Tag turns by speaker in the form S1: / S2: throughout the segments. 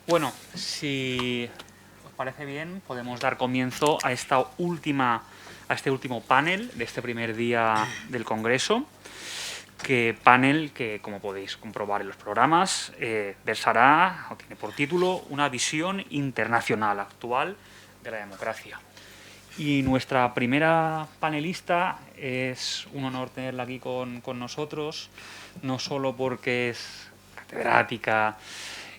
S1: Bueno, si os parece bien, podemos dar comienzo a este último panel de este primer día del Congreso. Panel que, como podéis comprobar en los programas, versará, o tiene por título, una visión internacional actual de la democracia. Y nuestra primera panelista, es un honor tenerla aquí con nosotros, no solo porque es catedrática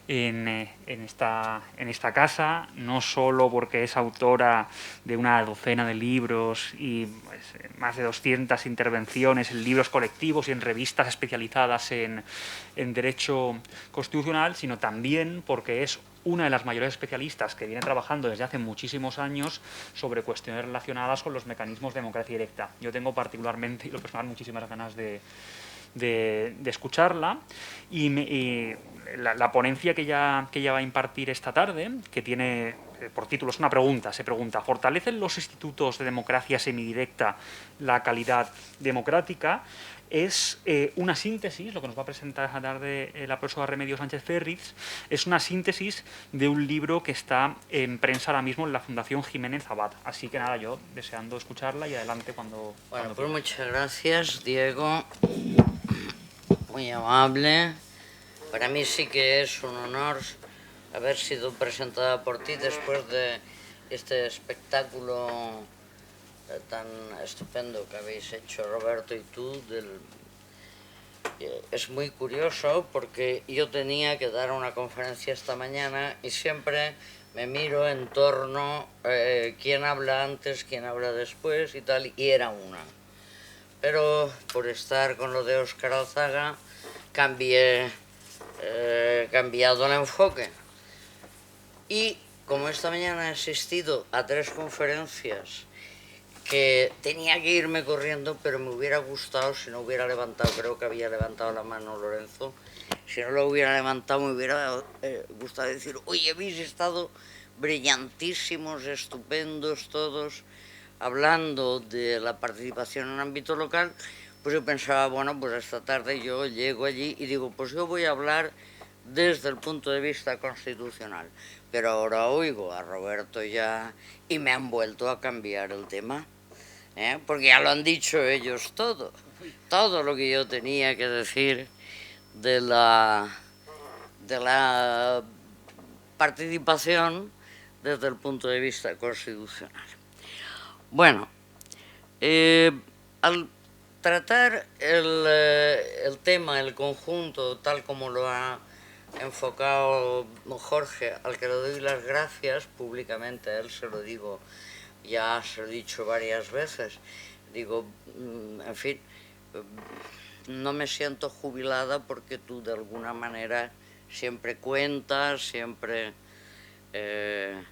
S1: en esta casa, no solo porque es autora de una docena de libros y pues, más de 200 intervenciones en libros colectivos y en revistas especializadas en derecho constitucional, sino también porque es una de las mayores especialistas que viene trabajando desde hace muchísimos años sobre cuestiones relacionadas con los mecanismos de democracia directa. Yo tengo particularmente y lo personal muchísimas ganas de escucharla y la ponencia que ella va a impartir esta tarde, que tiene por título, es una pregunta, se pregunta: ¿fortalecen los institutos de democracia semidirecta la calidad democrática? Es una síntesis, lo que nos va a presentar esta tarde la profesora Remedios Sánchez Ferriz, es una síntesis de un libro que está en prensa ahora mismo en la Fundación Jiménez Abad. Así que nada, yo deseando escucharla y adelante cuando
S2: pues muchas gracias, Diego. Muy amable. Para mí sí que es un honor haber sido presentada por ti después de este espectáculo tan estupendo que habéis hecho Roberto y tú. Es muy curioso porque yo tenía que dar una conferencia esta mañana y siempre me miro en torno quién habla antes, quién habla después y tal, y era una. Pero por estar con lo de Óscar Alzaga cambiado el enfoque. Y como esta mañana he asistido a 3 conferencias que tenía que irme corriendo, pero me hubiera gustado si no hubiera levantado, creo que había levantado la mano Lorenzo, si no lo hubiera levantado me hubiera gustado decir: oye, habéis estado brillantísimos, estupendos todos, hablando de la participación en ámbito local. Pues yo pensaba, bueno, pues esta tarde yo llego allí y digo, pues yo voy a hablar desde el punto de vista constitucional. Pero ahora oigo a Roberto ya y me han vuelto a cambiar el tema, porque ya lo han dicho ellos todo lo que yo tenía que decir de la participación desde el punto de vista constitucional. Bueno, al tratar el tema, el conjunto, tal como lo ha enfocado Jorge, al que le doy las gracias públicamente, a él se lo digo, ya se lo he dicho varias veces, digo, en fin, no me siento jubilada porque tú de alguna manera siempre cuentas, siempre... en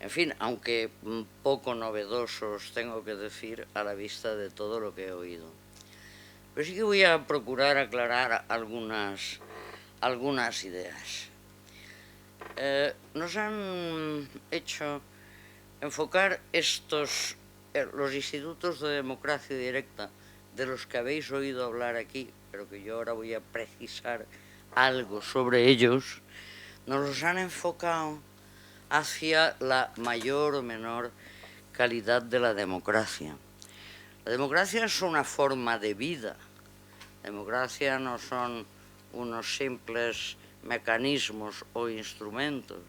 S2: fin, aunque poco novedosos, tengo que decir, a la vista de todo lo que he oído. Pero sí que voy a procurar aclarar algunas ideas. Nos han hecho enfocar los institutos de democracia directa, de los que habéis oído hablar aquí, pero que yo ahora voy a precisar algo sobre ellos, nos los han enfocado hacia la mayor o menor calidad de la democracia. La democracia es una forma de vida. La democracia no son unos simples mecanismos o instrumentos.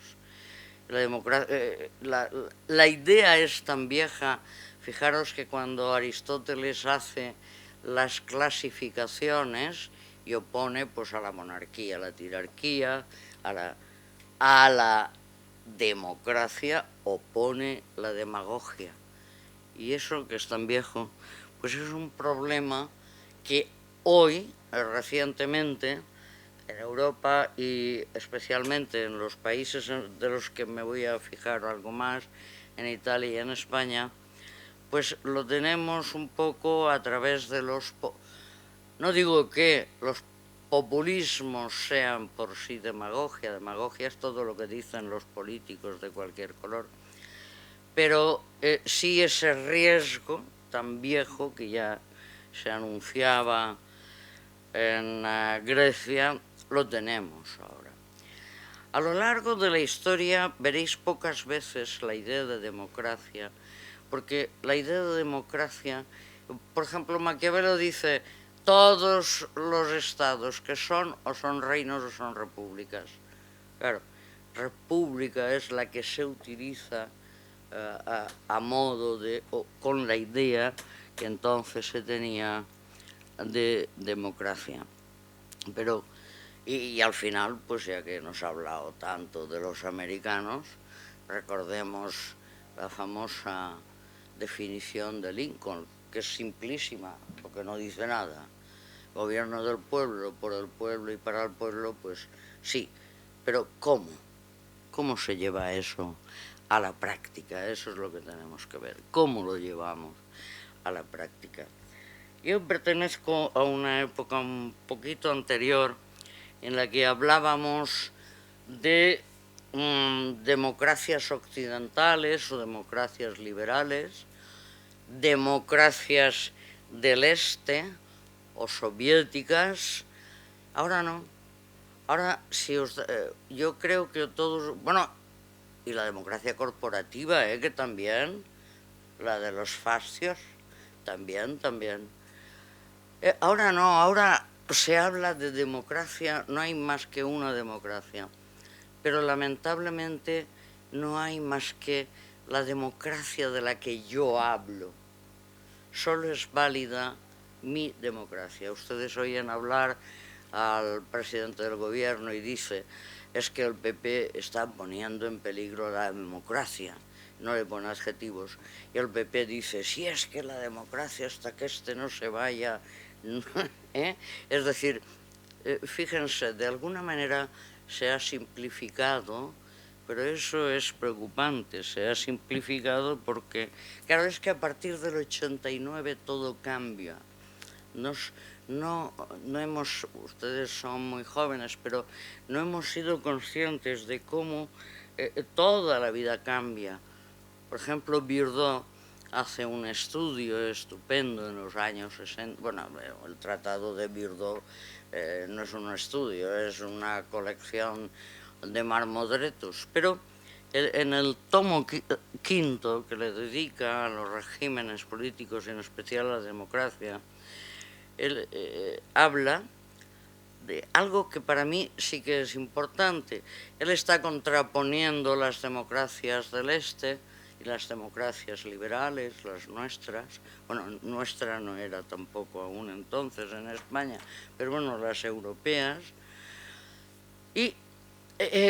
S2: La idea es tan vieja. Fijaros que cuando Aristóteles hace las clasificaciones y opone pues a la monarquía, a la tirarquía, a la democracia, opone la demagogia. Y eso, que es tan viejo, pues es un problema que hoy, recientemente, en Europa y especialmente en los países de los que me voy a fijar algo más, en Italia y en España, pues lo tenemos un poco a través de no digo que los populismos sean por sí demagogia, demagogia es todo lo que dicen los políticos de cualquier color, pero sí ese riesgo tan viejo que ya se anunciaba en Grecia, lo tenemos ahora. A lo largo de la historia veréis pocas veces la idea de democracia, porque la idea de democracia, por ejemplo, Maquiavelo dice, todos los estados que son o son reinos o son repúblicas. Claro, república es la que se utiliza a modo de, o con la idea que entonces se tenía de democracia. Pero, y al final, pues ya que nos ha hablado tanto de los americanos, recordemos la famosa definición de Lincoln, que es simplísima, porque no dice nada. Gobierno del pueblo, por el pueblo y para el pueblo, pues sí. Pero ¿cómo? ¿Cómo se lleva eso a la práctica? Eso es lo que tenemos que ver. ¿Cómo lo llevamos a la práctica? Yo pertenezco a una época un poquito anterior en la que hablábamos de democracias occidentales o democracias liberales, democracias del este o soviéticas. Ahora no. Ahora, yo creo que todos... Bueno, y la democracia corporativa, que también, la de los fascios, también. Ahora no, ahora se habla de democracia, no hay más que una democracia, pero lamentablemente no hay más que la democracia de la que yo hablo. Solo es válida mi democracia. Ustedes oyen hablar al presidente del gobierno y dice, es que el PP está poniendo en peligro la democracia, no le pone adjetivos, y el PP dice, si es que la democracia hasta que este no se vaya, es decir, fíjense, de alguna manera se ha simplificado, pero eso es preocupante, se ha simplificado porque, claro, es que a partir del 89 todo cambia. No hemos, ustedes son muy jóvenes, pero no hemos sido conscientes de cómo toda la vida cambia. Por ejemplo, Virdo hace un estudio estupendo en los años 60. Bueno, el Tratado de Virdo no es un estudio, es una colección de marmodretos, pero en el tomo quinto que le dedica a los regímenes políticos y en especial a la democracia, él habla de algo que para mí sí que es importante. Él está contraponiendo las democracias del este y las democracias liberales, las nuestras. Bueno, nuestra no era tampoco aún entonces en España, pero bueno, las europeas. Y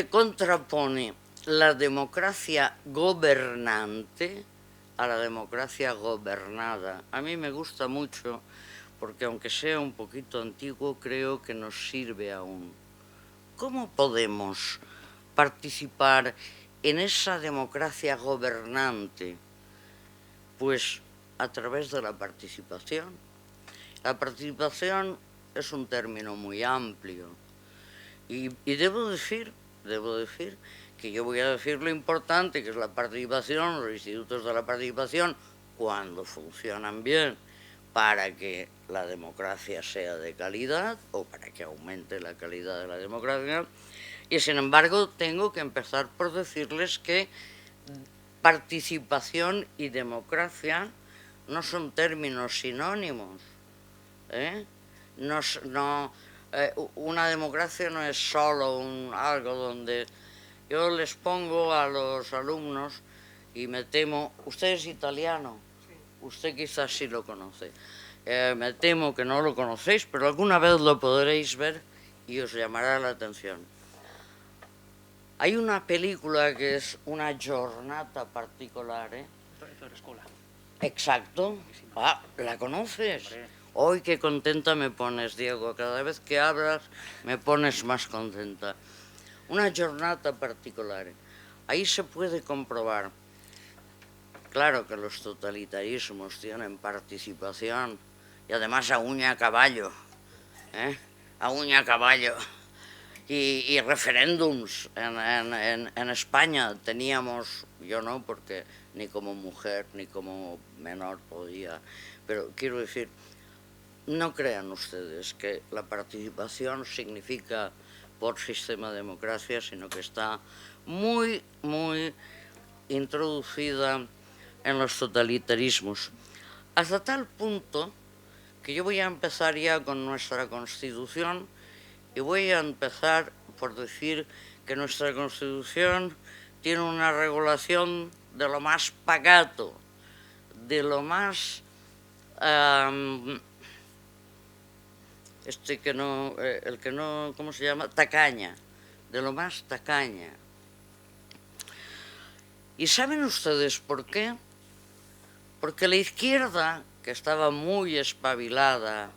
S2: contrapone la democracia gobernante a la democracia gobernada. A mí me gusta mucho porque aunque sea un poquito antiguo, creo que nos sirve aún. ¿Cómo podemos participar en esa democracia gobernante? Pues a través de la participación. La participación es un término muy amplio. Y debo decir que yo voy a decir lo importante que es la participación, los institutos de la participación, cuando funcionan bien, para que la democracia sea de calidad o para que aumente la calidad de la democracia. Y sin embargo tengo que empezar por decirles que participación y democracia no son términos sinónimos. Una democracia no es solo algo donde yo les pongo a los alumnos y me temo, usted es italiano, usted quizás sí lo conoce, me temo que no lo conocéis, pero alguna vez lo podréis ver y os llamará la atención. Hay una película que es Una giornata particolare. Exacto. Ah, ¿la conoces? Hoy qué contenta me pones, Diego. Cada vez que hablas me pones más contenta. Una giornata particolare. Ahí se puede comprobar. Claro que los totalitarismos tienen participación y además a uña a caballo. A uña a caballo. Y referéndums. En España teníamos, yo no, porque ni como mujer ni como menor podía, pero quiero decir, no crean ustedes que la participación significa por sistema de democracia, sino que está muy, muy introducida en los totalitarismos. Hasta tal punto que yo voy a empezar ya con nuestra Constitución y voy a empezar por decir que nuestra Constitución tiene una regulación de lo más pacato, de lo más ¿cómo se llama? Tacaña, de lo más tacaña. ¿Y saben ustedes por qué? Porque la izquierda, que estaba muy espabilada,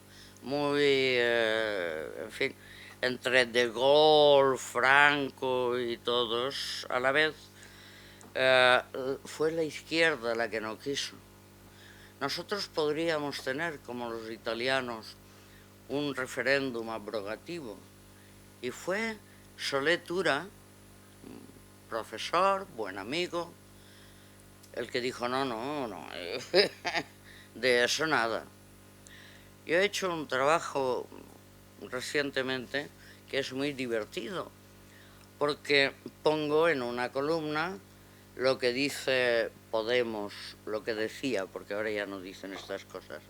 S2: muy, en fin, entre De Gaulle, Franco y todos a la vez, fue la izquierda la que no quiso. Nosotros podríamos tener, como los italianos, un referéndum abrogativo. Y fue Solé Tura, profesor, buen amigo, el que dijo, no, de eso nada. Yo he hecho un trabajo recientemente que es muy divertido, porque pongo en una columna lo que dice Podemos, lo que decía, porque ahora ya no dicen estas cosas.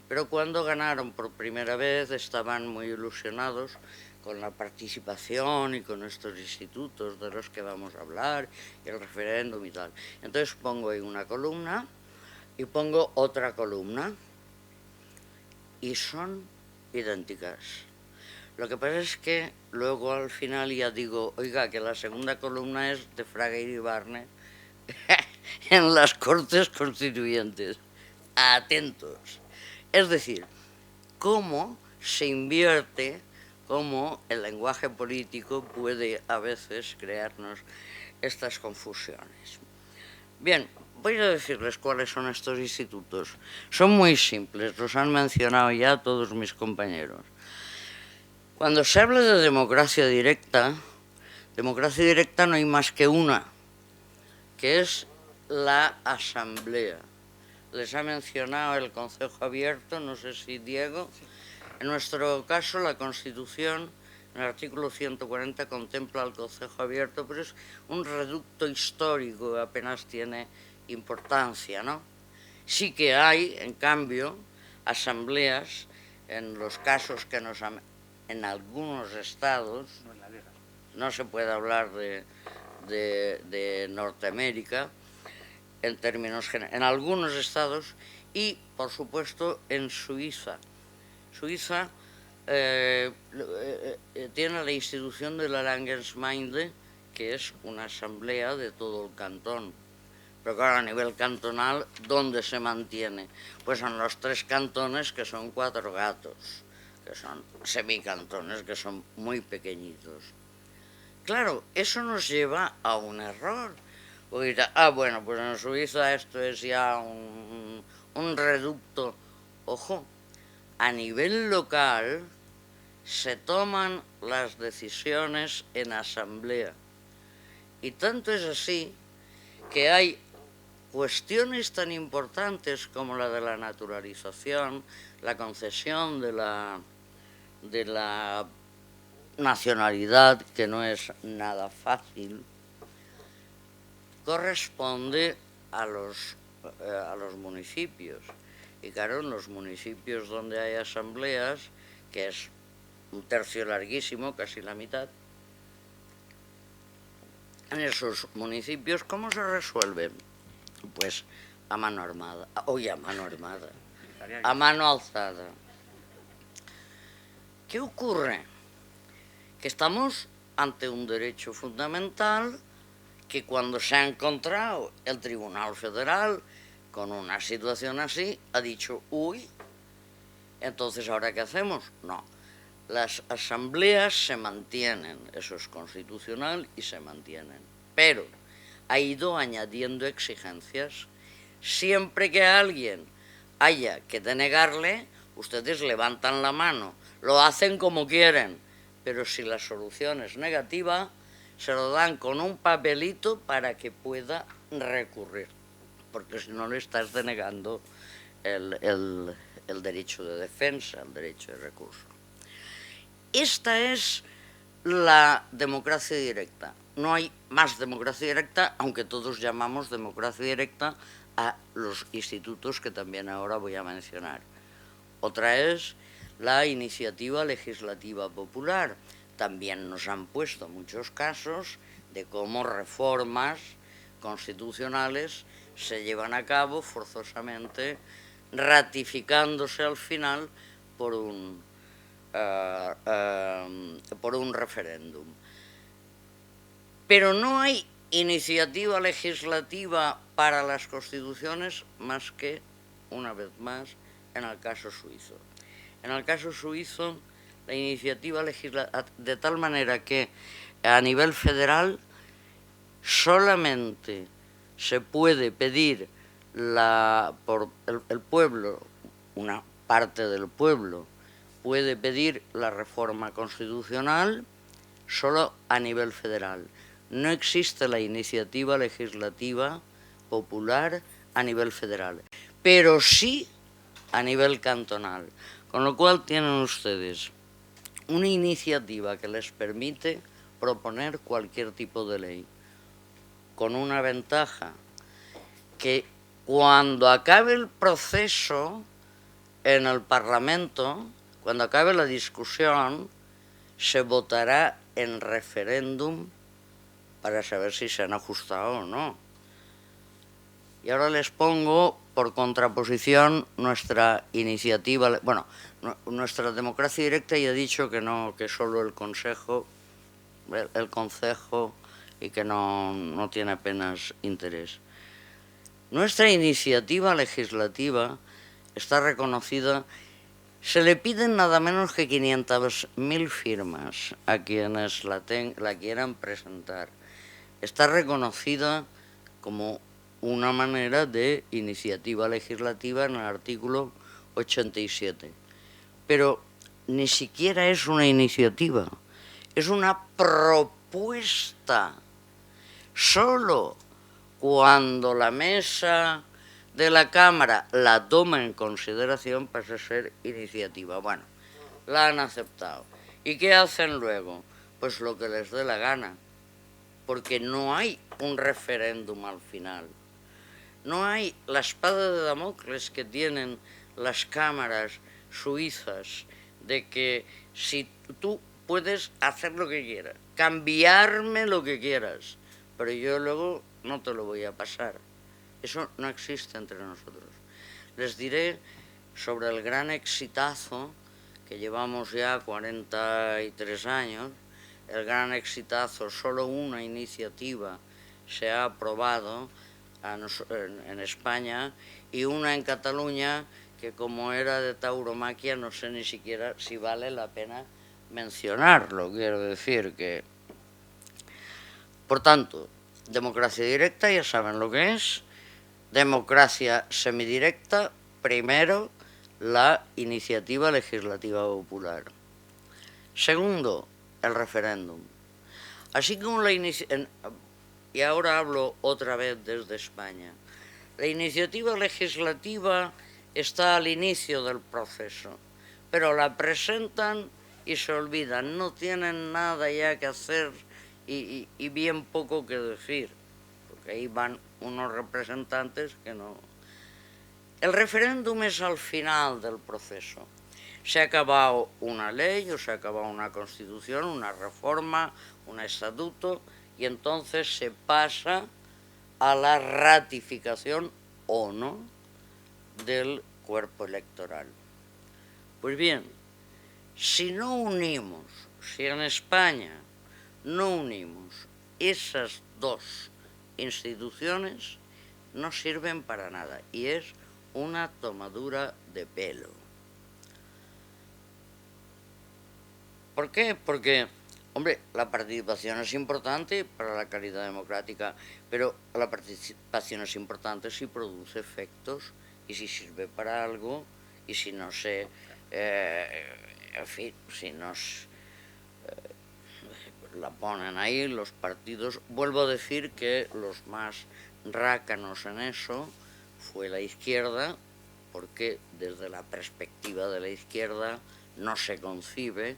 S2: Pero cuando ganaron por primera vez estaban muy ilusionados con la participación y con estos institutos de los que vamos a hablar, y el referéndum y tal. Entonces pongo ahí una columna y pongo otra columna y son idénticas. Lo que pasa es que luego al final ya digo, oiga, que la segunda columna es de Fraga Iribarne en las Cortes Constituyentes. Atentos. Es decir, cómo se invierte, cómo el lenguaje político puede a veces crearnos estas confusiones. Bien, voy a decirles cuáles son estos institutos. Son muy simples, los han mencionado ya todos mis compañeros. Cuando se habla de democracia directa no hay más que una, que es la Asamblea. Les ha mencionado el Consejo Abierto, no sé si Diego. En nuestro caso, la Constitución, en el artículo 140, contempla el Consejo Abierto, pero es un reducto histórico, apenas tiene importancia, ¿no? Sí que hay, en cambio, asambleas, en los casos que en algunos estados, no se puede hablar de Norteamérica, en términos generales, en algunos estados y, por supuesto, en Suiza. Suiza tiene la institución de la Landgemeinde, que es una asamblea de todo el cantón. Pero claro, a nivel cantonal, ¿dónde se mantiene? Pues en los 3 cantones, que son 4 gatos, que son semicantones, que son muy pequeñitos. Claro, eso nos lleva a un error. Porque dirá, bueno, pues en Suiza esto es ya un reducto. Ojo, a nivel local se toman las decisiones en asamblea. Y tanto es así que hay cuestiones tan importantes como la de la naturalización, la concesión de la nacionalidad, que no es nada fácil, corresponde a los municipios. Y claro, en los municipios donde hay asambleas, que es un tercio larguísimo, casi la mitad, en esos municipios, ¿cómo se resuelven? Pues a mano armada, a mano alzada. ¿Qué ocurre? Que estamos ante un derecho fundamental que cuando se ha encontrado el Tribunal Federal con una situación así, ha dicho, uy, entonces ¿ahora qué hacemos? No, las asambleas se mantienen, eso es constitucional y se mantienen, pero ha ido añadiendo exigencias. Siempre que a alguien haya que denegarle, ustedes levantan la mano, lo hacen como quieren, pero si la solución es negativa, se lo dan con un papelito para que pueda recurrir, porque si no le estás denegando el derecho de defensa, el derecho de recurso. Esta es la democracia directa. No hay más democracia directa, aunque todos llamamos democracia directa a los institutos que también ahora voy a mencionar. Otra es la iniciativa legislativa popular. También nos han puesto muchos casos de cómo reformas constitucionales se llevan a cabo forzosamente, ratificándose al final por un referéndum. Pero no hay iniciativa legislativa para las constituciones más que, una vez más, en el caso suizo. En el caso suizo, la iniciativa legislativa, de tal manera que a nivel federal solamente se puede pedir por el pueblo, una parte del pueblo, puede pedir la reforma constitucional solo a nivel federal. No existe la iniciativa legislativa popular a nivel federal, pero sí a nivel cantonal. Con lo cual tienen ustedes una iniciativa que les permite proponer cualquier tipo de ley, con una ventaja, que cuando acabe el proceso en el Parlamento, cuando acabe la discusión, se votará en referéndum para saber si se han ajustado o no. Y ahora les pongo por contraposición nuestra iniciativa, bueno, nuestra democracia directa ya he dicho que no, que solo el Consejo, el Concejo, y que no tiene apenas interés. Nuestra iniciativa legislativa está reconocida. Se le piden nada menos que 500.000 firmas a quienes la quieran presentar. Está reconocida como una manera de iniciativa legislativa en el artículo 87. Pero ni siquiera es una iniciativa, es una propuesta. Solo cuando la mesa de la Cámara la toma en consideración pasa a ser iniciativa. Bueno, la han aceptado. ¿Y qué hacen luego? Pues lo que les dé la gana, porque no hay un referéndum al final. No hay la espada de Damocles que tienen las cámaras suizas, de que si tú puedes hacer lo que quieras, cambiarme lo que quieras, pero yo luego no te lo voy a pasar. Eso no existe entre nosotros. Les diré sobre el gran exitazo que llevamos ya 43 años, el gran exitazo, solo una iniciativa se ha aprobado en España y una en Cataluña que, como era de tauromaquia, no sé ni siquiera si vale la pena mencionarlo. Quiero decir que, por tanto, democracia directa ya saben lo que es. Democracia semidirecta, primero, la iniciativa legislativa popular. Segundo, el referéndum. Así como y ahora hablo otra vez desde España, la iniciativa legislativa está al inicio del proceso, pero la presentan y se olvidan, no tienen nada ya que hacer y bien poco que decir, porque ahí van unos representantes que no. El referéndum es al final del proceso. Se ha acabado una ley o se ha acabado una constitución, una reforma, un estatuto, y entonces se pasa a la ratificación o no del cuerpo electoral. Pues bien, si no unimos, si en España no unimos esas dos instituciones, no sirven para nada y es una tomadura de pelo. ¿Por qué? Porque, hombre, la participación es importante para la calidad democrática, pero la participación es importante si produce efectos y si sirve para algo y si no se, en fin, si nos la ponen ahí los partidos. Vuelvo a decir que los más rácanos en eso fue la izquierda, porque desde la perspectiva de la izquierda no se concibe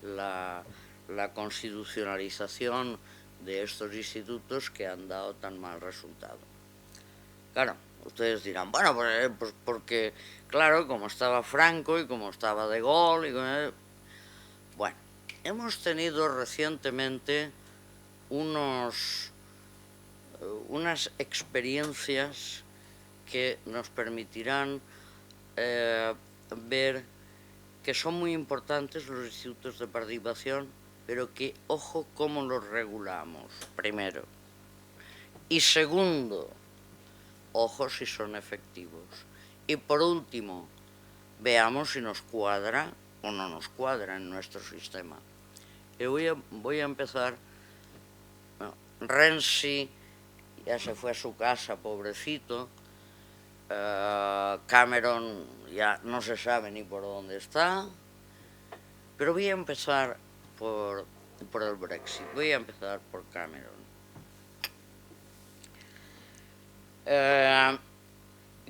S2: la la constitucionalización de estos institutos que han dado tan mal resultado. Claro, ustedes dirán, bueno, pues porque, claro, como estaba Franco y como estaba De Gaulle, bueno, hemos tenido recientemente unas experiencias que nos permitirán ver que son muy importantes los institutos de participación, pero que, ojo, cómo los regulamos, primero. Y segundo, ojo si son efectivos. Y por último, veamos si nos cuadra o no nos cuadra en nuestro sistema. Y voy a empezar. Bueno, Renzi ya se fue a su casa, pobrecito. Cameron ya no se sabe ni por dónde está. Pero voy a empezar por el Brexit. Voy a empezar por Cameron.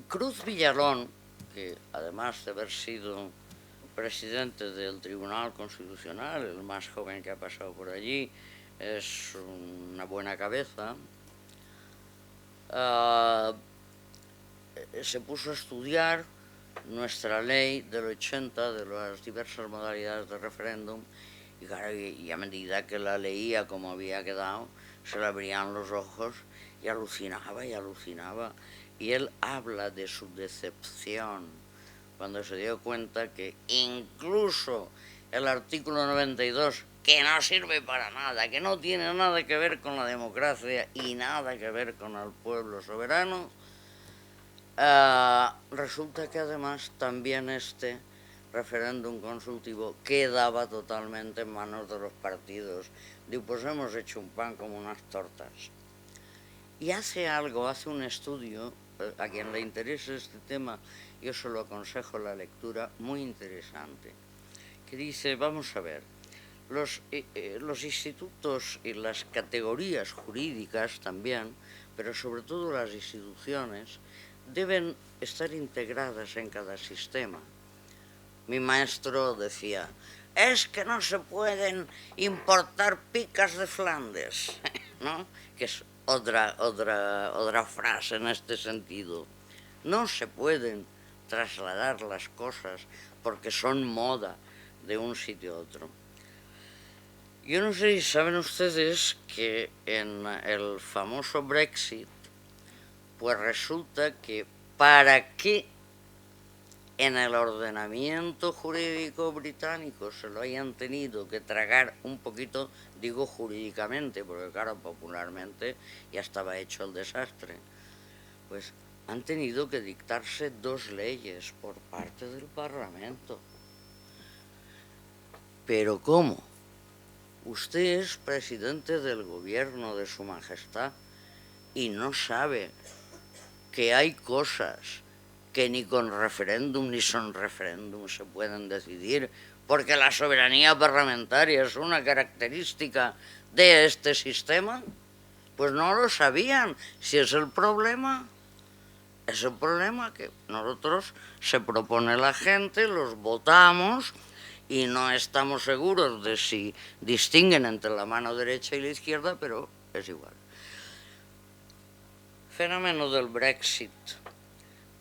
S2: Cruz Villalón, que además de haber sido presidente del Tribunal Constitucional, el más joven que ha pasado por allí, es una buena cabeza, se puso a estudiar nuestra ley del 80 de las diversas modalidades de referéndum y, claro, y a medida que la leía como había quedado, se le abrían los ojos y alucinaba y alucinaba. Y él habla de su decepción cuando se dio cuenta que incluso el artículo 92, que no sirve para nada, que no tiene nada que ver con la democracia y nada que ver con el pueblo soberano, resulta que además también este referéndum consultivo quedaba totalmente en manos de los partidos. Digo, pues hemos hecho un pan como unas tortas. Y hace un estudio, a quien le interese este tema, yo se lo aconsejo la lectura, muy interesante, que dice, vamos a ver, los institutos y las categorías jurídicas también, pero sobre todo las instituciones, deben estar integradas en cada sistema. Mi maestro decía, es que no se pueden importar picas de Flandes, ¿no? Que es otra frase en este sentido. No se pueden trasladar las cosas porque son moda de un sitio a otro. Yo no sé si saben ustedes que en el famoso Brexit, pues resulta que para que en el ordenamiento jurídico británico se lo hayan tenido que tragar un poquito, digo jurídicamente, porque claro, popularmente ya estaba hecho el desastre, pues han tenido que dictarse 2 leyes por parte del Parlamento. ¿Pero cómo? Usted es presidente del gobierno de Su Majestad y no sabe que hay cosas que ni con referéndum ni son referéndum se pueden decidir, porque la soberanía parlamentaria es una característica de este sistema. Pues no lo sabían. Si es el problema que nosotros se propone la gente, los votamos y no estamos seguros de si distinguen entre la mano derecha y la izquierda, pero es igual. Fenómeno del Brexit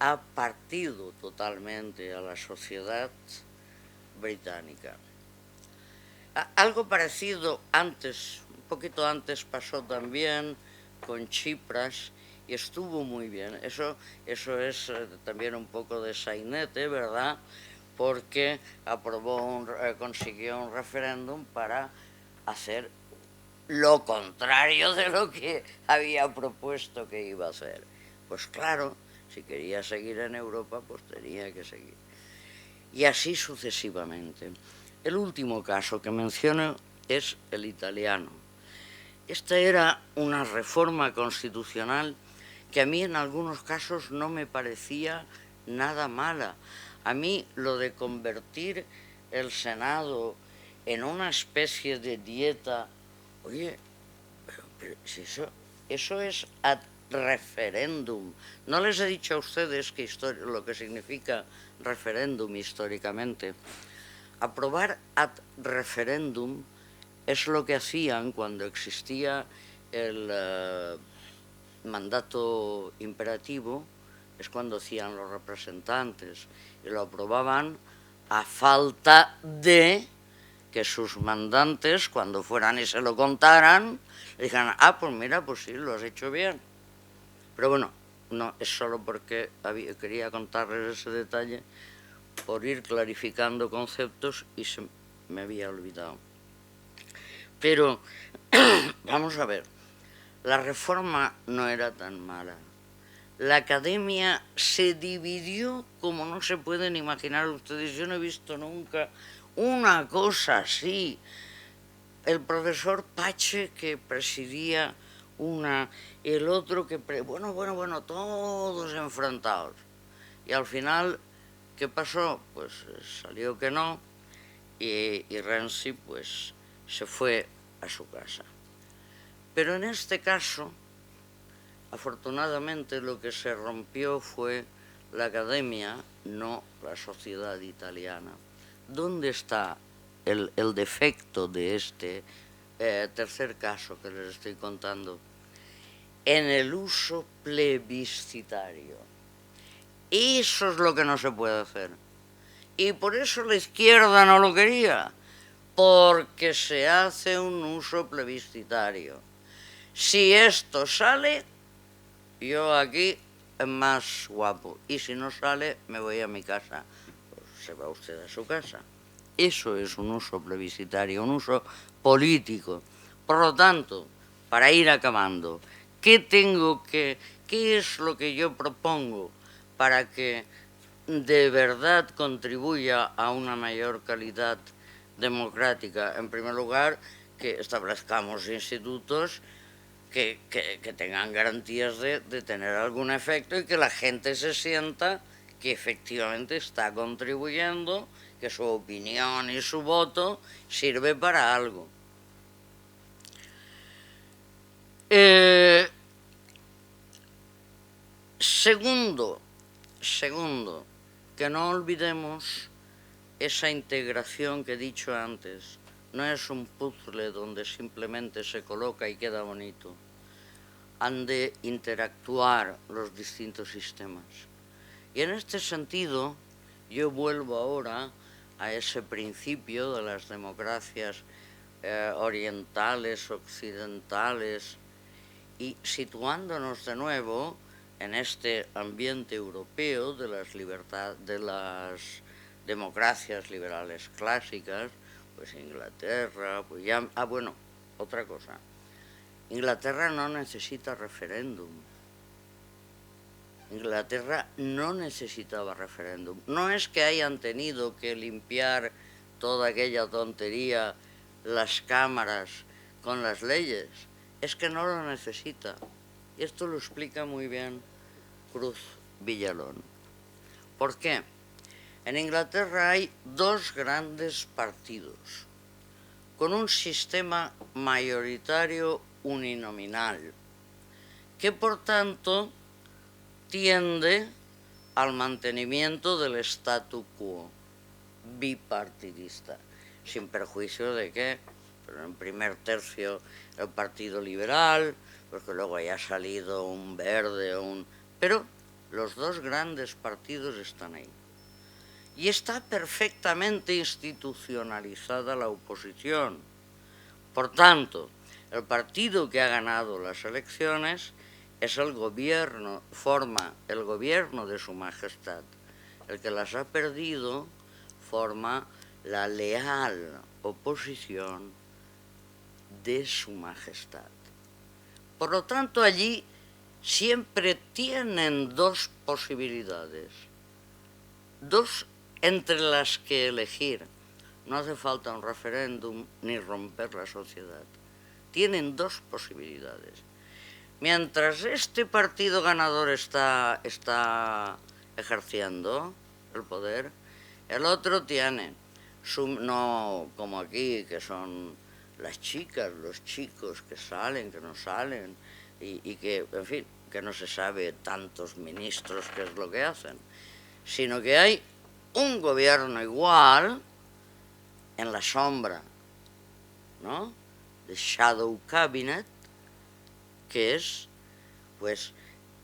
S2: ha partido totalmente a la sociedad británica. Algo parecido antes, un poquito antes pasó también con Tsipras y estuvo muy bien. Eso es también un poco de sainete, ¿verdad? Porque consiguió un referéndum para hacer lo contrario de lo que había propuesto que iba a hacer. Pues claro, si quería seguir en Europa, pues tenía que seguir. Y así sucesivamente. El último caso que menciono es el italiano. Esta era una reforma constitucional que a mí en algunos casos no me parecía nada mala. A mí lo de convertir el Senado en una especie de dieta, oye, pero si eso es ad referéndum. No les he dicho a ustedes lo que significa referéndum históricamente. Aprobar ad referéndum es lo que hacían cuando existía el mandato imperativo, es cuando hacían los representantes y lo aprobaban a falta de que sus mandantes, cuando fueran y se lo contaran, le dijeran, ah, pues mira, pues sí, lo has hecho bien. Pero bueno, no, es solo porque quería contarles ese detalle por ir clarificando conceptos y se me había olvidado. Pero, vamos a ver, la reforma no era tan mala. La academia se dividió como no se pueden imaginar ustedes. Yo no he visto nunca una cosa así. El profesor Pache, que presidía una, el otro que... Bueno, todos enfrentados. Y al final, ¿qué pasó? Pues salió que no, y Renzi pues se fue a su casa. Pero en este caso, afortunadamente, lo que se rompió fue la academia, no la sociedad italiana. ¿Dónde está el defecto de este tercer caso que les estoy contando? En el uso plebiscitario. Eso es lo que no se puede hacer. Y por eso la izquierda no lo quería, porque se hace un uso plebiscitario. Si esto sale, yo aquí es más guapo, y si no sale, me voy a mi casa. Pues se va usted a su casa. Eso es un uso plebiscitario, un uso político. Por lo tanto, para ir acabando, ¿qué es lo que yo propongo para que de verdad contribuya a una mayor calidad democrática? En primer lugar, que establezcamos institutos que tengan garantías de tener algún efecto y que la gente se sienta que efectivamente está contribuyendo, que su opinión y su voto sirve para algo. Segundo, que no olvidemos esa integración que he dicho antes. No es un puzzle donde simplemente se coloca y queda bonito. Han de interactuar los distintos sistemas. Y en este sentido, yo vuelvo ahora a ese principio de las democracias orientales, occidentales, y situándonos de nuevo en este ambiente europeo de las democracias liberales clásicas, pues Inglaterra, pues ya... Ah, bueno, otra cosa. Inglaterra no necesita referéndum. Inglaterra no necesitaba referéndum. No es que hayan tenido que limpiar toda aquella tontería, las cámaras con las leyes. Es que no lo necesita. Y esto lo explica muy bien Cruz Villalón. ¿Por qué? En Inglaterra hay dos grandes partidos, con un sistema mayoritario uninominal, que por tanto tiende al mantenimiento del statu quo bipartidista, sin perjuicio de que, pero en primer tercio, el Partido Liberal, porque luego haya salido un verde, pero los dos grandes partidos están ahí. Y está perfectamente institucionalizada la oposición. Por tanto, el partido que ha ganado las elecciones es el gobierno, forma el gobierno de su majestad. El que las ha perdido forma la leal oposición de su majestad. Por lo tanto, allí siempre tienen dos posibilidades, dos entre las que elegir. No hace falta un referéndum ni romper la sociedad. Tienen dos posibilidades. Mientras este partido ganador está ejerciendo el poder, el otro tiene, no como aquí, que son las chicas, los chicos que salen, que no salen, y que, en fin, que no se sabe tantos ministros qué es lo que hacen, sino que hay un gobierno igual en la sombra ¿no? The Shadow Cabinet, que es pues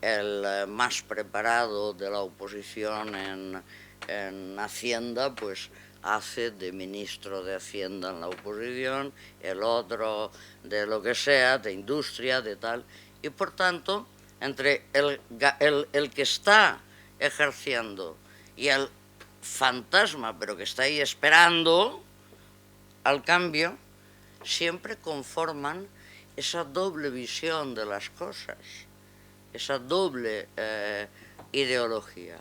S2: el más preparado de la oposición en Hacienda, pues hace de ministro de Hacienda en la oposición, el otro de lo que sea, de industria, de tal, y por tanto, entre el que está ejerciendo y el fantasma, pero que está ahí esperando al cambio, siempre conforman esa doble visión de las cosas, esa doble ideología.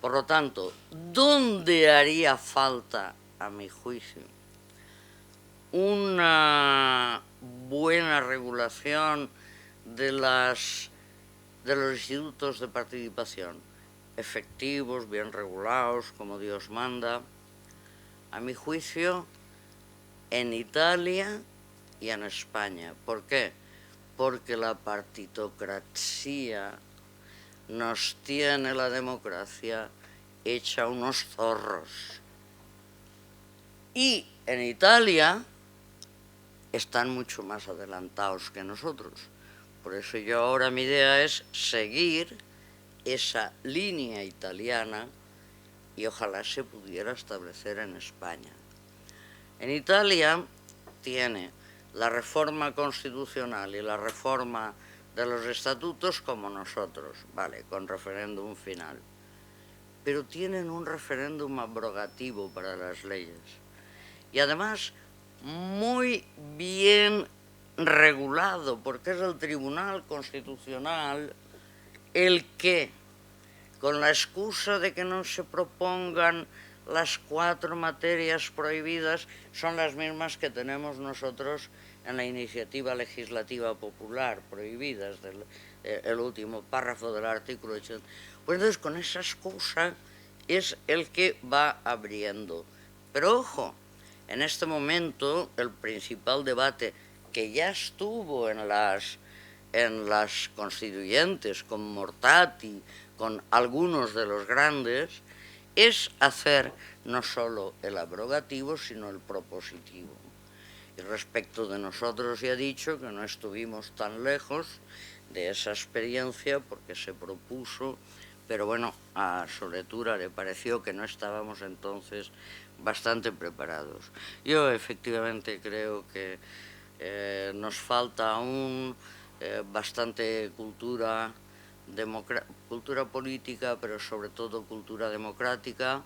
S2: Por lo tanto, ¿dónde haría falta, a mi juicio, una buena regulación de los institutos de participación? Efectivos, bien regulados, como Dios manda. A mi juicio, en Italia y en España. ¿Por qué? Porque la partitocracia nos tiene la democracia hecha unos zorros. Y en Italia están mucho más adelantados que nosotros. Por eso yo ahora mi idea es seguir esa línea italiana y ojalá se pudiera establecer en España. En Italia tiene la reforma constitucional y la reforma de los estatutos como nosotros, vale, con referéndum final. Pero tienen un referéndum abrogativo para las leyes. Y además muy bien regulado, porque es el Tribunal Constitucional el que, con la excusa de que no se propongan las 4 materias prohibidas, son las mismas que tenemos nosotros en la iniciativa legislativa popular, prohibidas, el último párrafo del artículo 80. Pues entonces con esa excusa es el que va abriendo. Pero ojo, en este momento el principal debate que ya estuvo en las constituyentes, con Mortati, con algunos de los grandes, es hacer no solo el abrogativo, sino el propositivo. Y respecto de nosotros ya he dicho que no estuvimos tan lejos de esa experiencia porque se propuso, pero bueno, a Soletura le pareció que no estábamos entonces bastante preparados. Yo efectivamente creo que nos falta aún bastante cultura política, pero sobre todo cultura democrática,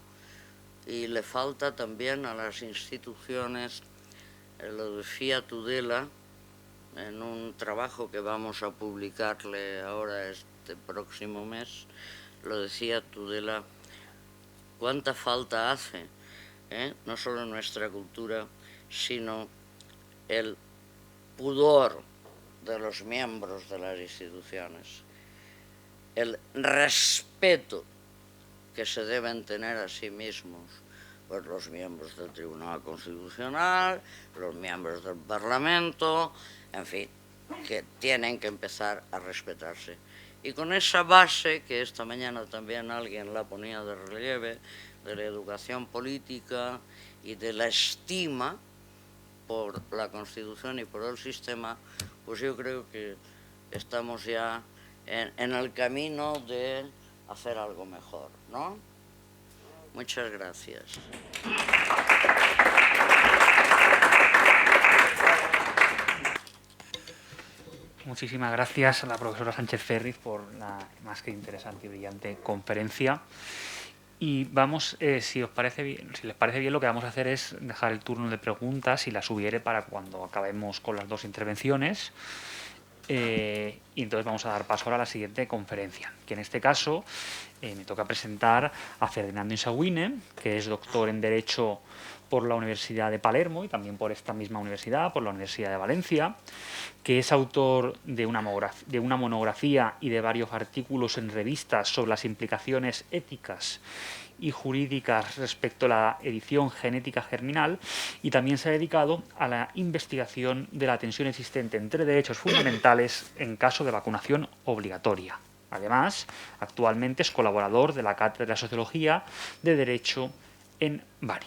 S2: y le falta también a las instituciones, lo decía Tudela en un trabajo que vamos a publicarle ahora este próximo mes, lo decía Tudela, cuánta falta hace, no solo en nuestra cultura, sino el pudor de los miembros de las instituciones, el respeto que se deben tener a sí mismos, pues los miembros del Tribunal Constitucional, los miembros del Parlamento, en fin, que tienen que empezar a respetarse. Y con esa base, que esta mañana también alguien la ponía de relieve, de la educación política y de la estima por la Constitución y por el sistema, pues yo creo que estamos ya en el camino de hacer algo mejor, ¿no? Muchas gracias.
S1: Muchísimas gracias a la profesora Sánchez Ferriz por la más que interesante y brillante conferencia. Y vamos, si les parece bien, lo que vamos a hacer es dejar el turno de preguntas y las subiere para cuando acabemos con las 2 intervenciones. Y entonces vamos a dar paso ahora a la siguiente conferencia, que en este caso me toca presentar a Ferdinando Insaguine, que es doctor en Derecho por la Universidad de Palermo y también por esta misma universidad, por la Universidad de Valencia, que es autor de una monografía y de varios artículos en revistas sobre las implicaciones éticas y jurídicas respecto a la edición genética germinal, y también se ha dedicado a la investigación de la tensión existente entre derechos fundamentales en caso de vacunación obligatoria. Además, actualmente es colaborador de la Cátedra de Sociología de Derecho en Bari.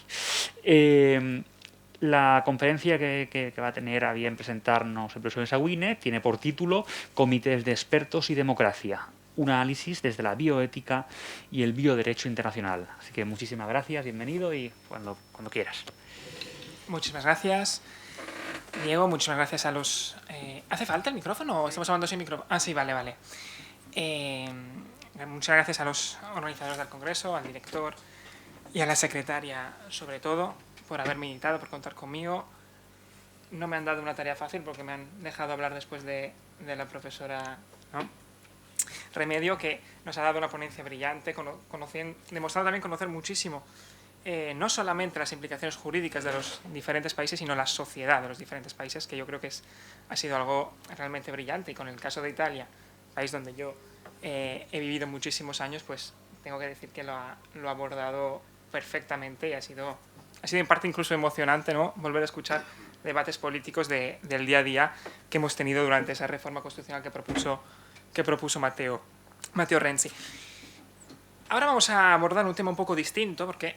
S1: La conferencia que va a tener a bien presentarnos el profesor Essaouine tiene por título Comités de expertos y democracia, un análisis desde la bioética y el bioderecho internacional. Así que muchísimas gracias, bienvenido y cuando quieras.
S3: Muchísimas gracias, Diego. Muchísimas gracias a los... ¿Hace falta el micrófono o estamos hablando sin micrófono? Ah, sí, vale. Muchas gracias a los organizadores del Congreso, al director y a la secretaria, sobre todo, por haberme invitado, por contar conmigo. No me han dado una tarea fácil porque me han dejado hablar después de la profesora, ¿no?, Remedio, que nos ha dado una ponencia brillante, demostrando también conocer muchísimo, no solamente las implicaciones jurídicas de los diferentes países, sino la sociedad de los diferentes países, que yo creo que ha sido algo realmente brillante. Y con el caso de Italia, país donde yo he vivido muchísimos años, pues tengo que decir que lo ha abordado perfectamente y ha sido en parte incluso emocionante, ¿no?, volver a escuchar debates políticos del día a día que hemos tenido durante esa reforma constitucional que propuso Matteo Renzi. Ahora vamos a abordar un tema un poco distinto, porque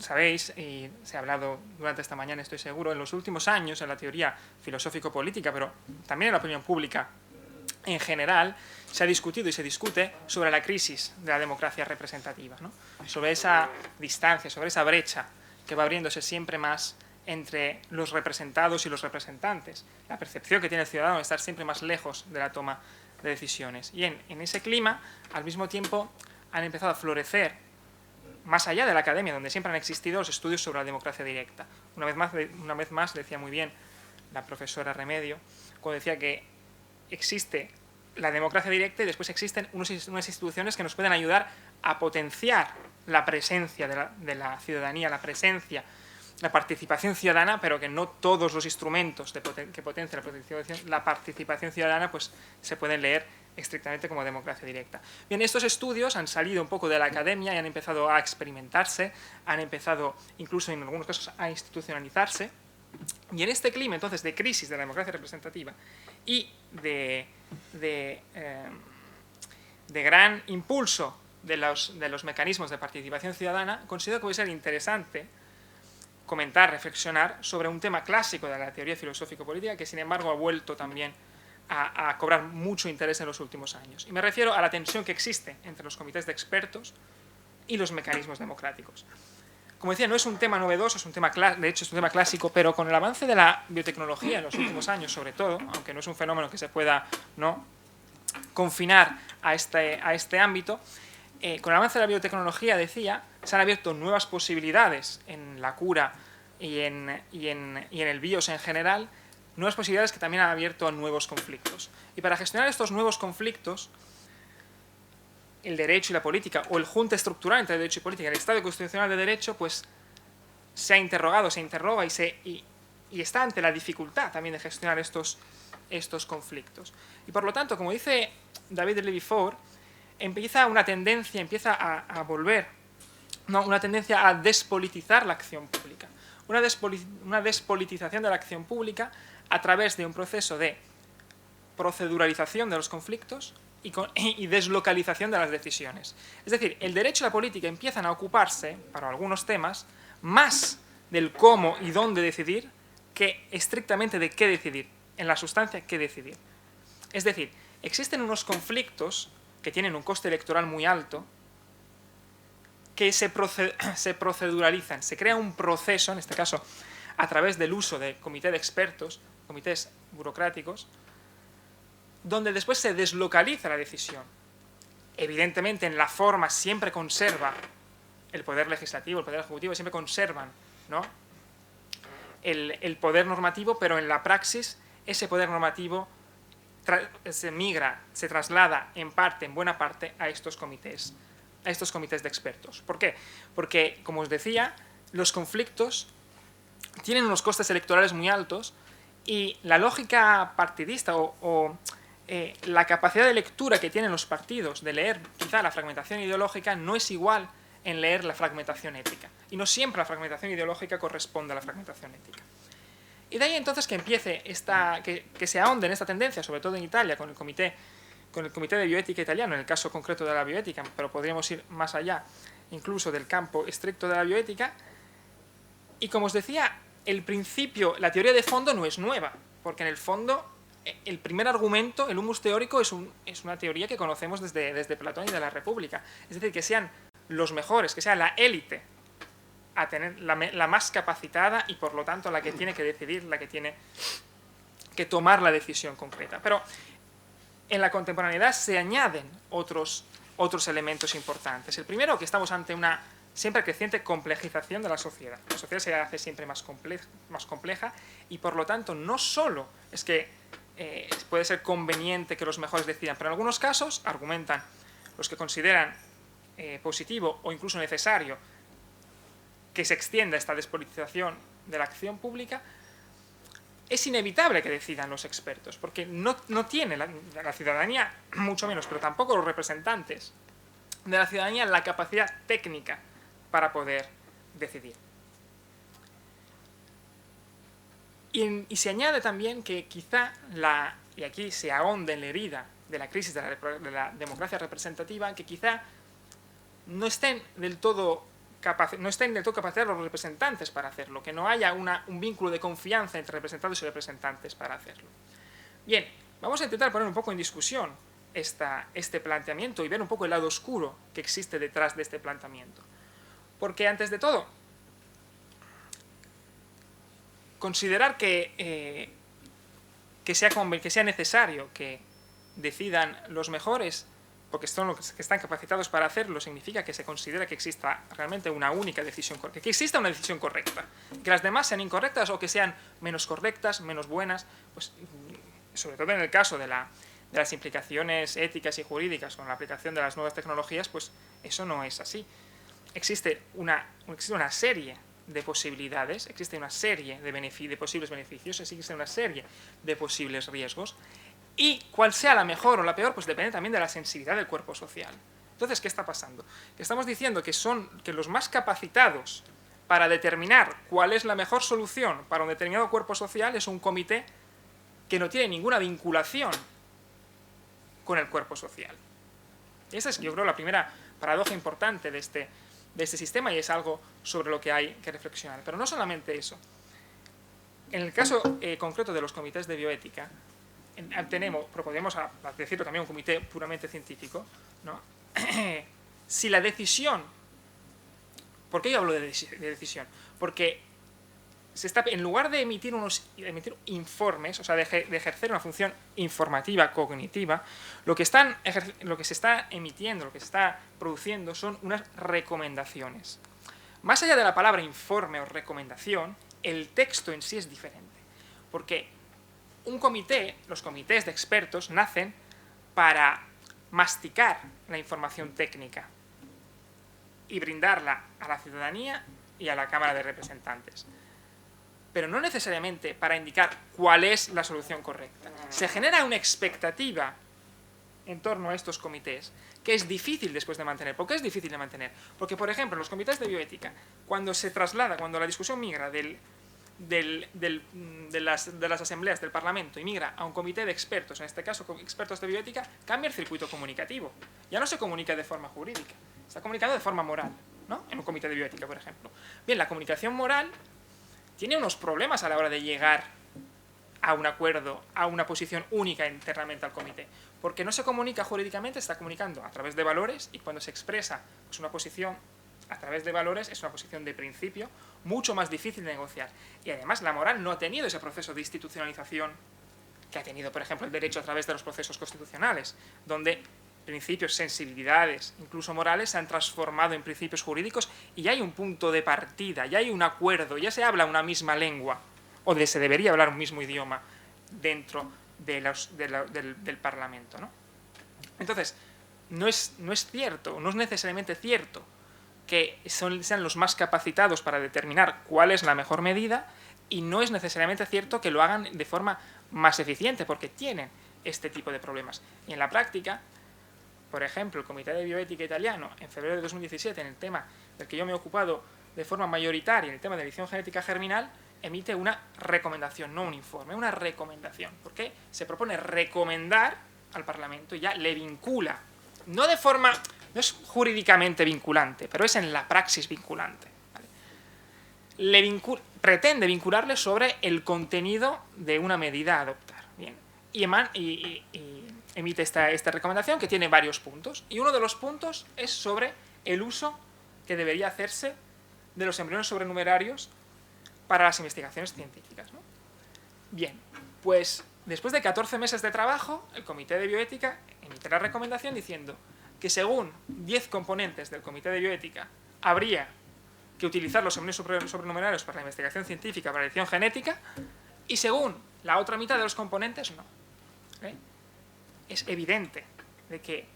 S3: sabéis, y se ha hablado durante esta mañana, estoy seguro, en los últimos años en la teoría filosófico-política, pero también en la opinión pública en general, se ha discutido y se discute sobre la crisis de la democracia representativa, ¿no?, sobre esa distancia, sobre esa brecha que va abriéndose siempre más entre los representados y los representantes, la percepción que tiene el ciudadano de estar siempre más lejos de la toma de decisiones. Y en ese clima, al mismo tiempo, han empezado a florecer, más allá de la academia, donde siempre han existido los estudios sobre la democracia directa. Una vez más decía muy bien la profesora Remedio, cuando decía que existe la democracia directa y después existen unas instituciones que nos pueden ayudar a potenciar la presencia de la ciudadanía, la participación ciudadana, pero que no todos los instrumentos que potencian la participación ciudadana pues se pueden leer estrictamente como democracia directa. Bien, estos estudios han salido un poco de la academia y han empezado a experimentarse, han empezado incluso en algunos casos a institucionalizarse, y en este clima entonces de crisis de la democracia representativa y de gran impulso de los mecanismos de participación ciudadana, considero que puede ser interesante comentar, reflexionar sobre un tema clásico de la teoría filosófico-política que, sin embargo, ha vuelto también a cobrar mucho interés en los últimos años. Y me refiero a la tensión que existe entre los comités de expertos y los mecanismos democráticos. Como decía, no es un tema novedoso, de hecho es un tema clásico, pero con el avance de la biotecnología en los últimos años, sobre todo, aunque no es un fenómeno que se pueda, ¿no?, confinar a este ámbito, con el avance de la biotecnología, decía, se han abierto nuevas posibilidades en la cura y en el BIOS en general, nuevas posibilidades que también han abierto a nuevos conflictos. Y para gestionar estos nuevos conflictos, el derecho y la política, o el junte estructural entre derecho y política, el Estado constitucional de derecho, pues se ha interrogado, se interroga y está ante la dificultad también de gestionar estos conflictos. Y por lo tanto, como dice David Levy-Ford, empieza a volver, ¿no?, una tendencia a despolitizar la acción pública, una despolitización de la acción pública a través de un proceso de proceduralización de los conflictos y deslocalización de las decisiones. Es decir, el derecho y la política empiezan a ocuparse, para algunos temas, más del cómo y dónde decidir que estrictamente de qué decidir, en la sustancia qué decidir. Es decir, existen unos conflictos que tienen un coste electoral muy alto que se proceduralizan, se crea un proceso, en este caso a través del uso de comité de expertos, comités burocráticos, donde después se deslocaliza la decisión. Evidentemente, en la forma siempre conserva el poder legislativo, el poder ejecutivo, siempre conservan, ¿no?, el poder normativo, pero en la praxis ese poder normativo se traslada en buena parte a estos comités de expertos. ¿Por qué? Porque, como os decía, los conflictos tienen unos costes electorales muy altos y la lógica partidista o la capacidad de lectura que tienen los partidos de leer quizá la fragmentación ideológica no es igual en leer la fragmentación ética. Y no siempre la fragmentación ideológica corresponde a la fragmentación ética. Y de ahí entonces que empiece que se ahonde en esta tendencia, sobre todo en Italia, con el comité de bioética italiano, en el caso concreto de la bioética, pero podríamos ir más allá, incluso del campo estricto de la bioética. Y como os decía, el principio, la teoría de fondo no es nueva, porque en el fondo el primer argumento, el humus teórico, es una teoría que conocemos desde Platón y de la República. Es decir, que sean los mejores, que sea la élite a tener la más capacitada y por lo tanto la que tiene que decidir, la que tiene que tomar la decisión concreta. Pero en la contemporaneidad se añaden otros elementos importantes. El primero, que estamos ante una siempre creciente complejización de la sociedad. La sociedad se hace siempre más compleja y por lo tanto no solo es que puede ser conveniente que los mejores decidan, pero en algunos casos argumentan los que consideran positivo o incluso necesario que se extienda esta despolitización de la acción pública. Es inevitable que decidan los expertos, porque no tiene la ciudadanía, mucho menos, pero tampoco los representantes de la ciudadanía, la capacidad técnica para poder decidir. Y se añade también que quizá, y aquí se ahonda en la herida de la crisis de la democracia representativa, que quizá no estén del todo capacitados los representantes para hacerlo, que no haya un vínculo de confianza entre representantes y representantes para hacerlo. Bien, vamos a intentar poner un poco en discusión este planteamiento y ver un poco el lado oscuro que existe detrás de este planteamiento. Porque antes de todo, considerar que sea necesario que decidan los mejores porque son los que están capacitados para hacerlo, significa que se considera que exista realmente una única decisión correcta, que exista una decisión correcta, que las demás sean incorrectas o que sean menos correctas, menos buenas, pues sobre todo en el caso de las implicaciones éticas y jurídicas con la aplicación de las nuevas tecnologías, pues eso no es así. Existe una serie de posibilidades, existe una serie de posibles beneficios, existe una serie de posibles riesgos, y cuál sea la mejor o la peor, pues depende también de la sensibilidad del cuerpo social. Entonces, ¿qué está pasando? Que estamos diciendo que los más capacitados para determinar cuál es la mejor solución para un determinado cuerpo social es un comité que no tiene ninguna vinculación con el cuerpo social. Y esa es, yo creo, la primera paradoja importante de este sistema, y es algo sobre lo que hay que reflexionar. Pero no solamente eso. En el caso concreto de los comités de bioética, podemos decirlo también un comité puramente científico, ¿no? Si la decisión, ¿por qué yo hablo de decisión? Porque en lugar de emitir informes, o sea, de ejercer una función informativa, cognitiva, lo que se está emitiendo, lo que se está produciendo son unas recomendaciones. Más allá de la palabra informe o recomendación, el texto en sí es diferente, porque los comités de expertos nacen para masticar la información técnica y brindarla a la ciudadanía y a la Cámara de Representantes, pero no necesariamente para indicar cuál es la solución correcta. Se genera una expectativa en torno a estos comités que es difícil después de mantener. ¿Por qué es difícil de mantener? Porque, por ejemplo, en los comités de bioética, cuando la discusión migra de las asambleas del Parlamento y migra a un comité de expertos, en este caso expertos de bioética, cambia el circuito comunicativo. Ya no se comunica de forma jurídica, está comunicado de forma moral, ¿no? En un comité de bioética, por ejemplo. Bien, la comunicación moral tiene unos problemas a la hora de llegar a un acuerdo, a una posición única internamente al comité, porque no se comunica jurídicamente, se está comunicando a través de valores, y cuando se expresa pues, una posición a través de valores es una posición de principio mucho más difícil de negociar. Y además la moral no ha tenido ese proceso de institucionalización que ha tenido, por ejemplo, el derecho a través de los procesos constitucionales, donde principios, sensibilidades, incluso morales, se han transformado en principios jurídicos y ya hay un punto de partida, ya hay un acuerdo, ya se habla una misma lengua, o se debería hablar un mismo idioma dentro del Parlamento, ¿no? Entonces, no es cierto, no es necesariamente cierto que sean los más capacitados para determinar cuál es la mejor medida, y no es necesariamente cierto que lo hagan de forma más eficiente, porque tienen este tipo de problemas. Y en la práctica, por ejemplo, el Comité de Bioética italiano, en febrero de 2017, en el tema del que yo me he ocupado de forma mayoritaria, en el tema de edición genética germinal, emite una recomendación, no un informe, una recomendación, porque se propone recomendar al Parlamento y ya le vincula, no es jurídicamente vinculante, pero es en la praxis vinculante, ¿vale? pretende vincularle sobre el contenido de una medida a adoptar. Bien. Y emite esta recomendación que tiene varios puntos. Y uno de los puntos es sobre el uso que debería hacerse de los embriones sobrenumerarios para las investigaciones científicas, ¿no? Bien, pues después de 14 meses de trabajo, el Comité de Bioética emite la recomendación diciendo que según 10 componentes del Comité de Bioética habría que utilizar los embriones sobrenumerarios para la investigación científica, para la edición genética, y según la otra mitad de los componentes, no. ¿Eh? Es evidente de que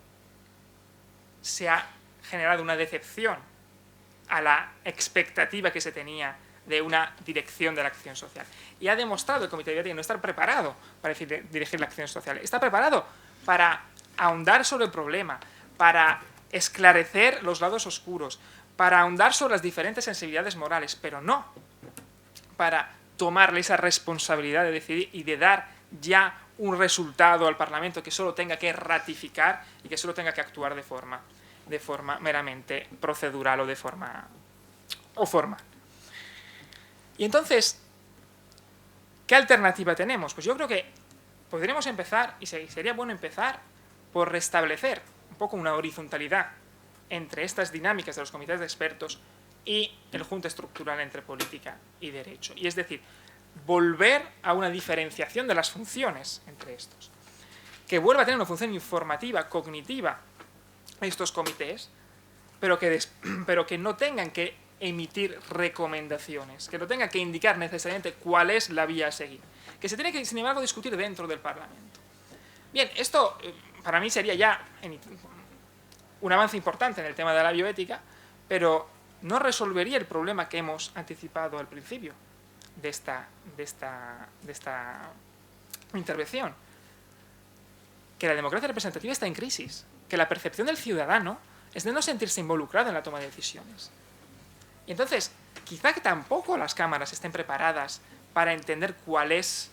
S3: se ha generado una decepción a la expectativa que se tenía de una dirección de la acción social. Y ha demostrado el Comité de Bioética no estar preparado para dirigir la acción social. Está preparado para ahondar sobre el problema, para esclarecer los lados oscuros, para ahondar sobre las diferentes sensibilidades morales, pero no para tomarle esa responsabilidad de decidir y de dar ya un resultado al Parlamento que solo tenga que ratificar y que solo tenga que actuar de forma meramente procedural o de forma formal. Y entonces, ¿qué alternativa tenemos? Pues yo creo que podríamos empezar, y sería bueno empezar, por restablecer un poco una horizontalidad entre estas dinámicas de los comités de expertos y el junte estructural entre política y derecho. Y es decir, volver a una diferenciación de las funciones entre estos. Que vuelva a tener una función informativa, cognitiva, estos comités, pero que no tengan que emitir recomendaciones, que no tengan que indicar necesariamente cuál es la vía a seguir, que se tiene que, sin embargo, discutir dentro del Parlamento. Bien, esto para mí sería ya un avance importante en el tema de la bioética, pero no resolvería el problema que hemos anticipado al principio de esta intervención, que la democracia representativa está en crisis, que la percepción del ciudadano es de no sentirse involucrado en la toma de decisiones. Y entonces, quizá que tampoco las cámaras estén preparadas para entender cuál es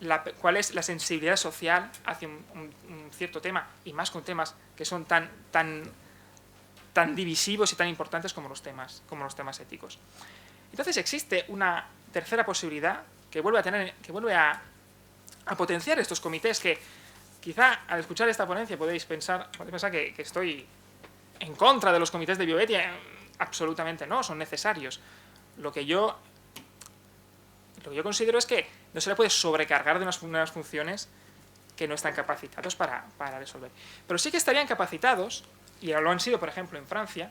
S3: la sensibilidad social hacia un cierto tema, y más con temas que son tan divisivos y tan importantes como los temas éticos. Entonces existe una tercera posibilidad que vuelve a potenciar estos comités, que quizá al escuchar esta ponencia podéis pensar que estoy en contra de los comités de bioética. Absolutamente no, son necesarios. Lo que yo considero es que no se le puede sobrecargar de unas funciones que no están capacitados para resolver. Pero sí que estarían capacitados, y lo han sido, por ejemplo, en Francia,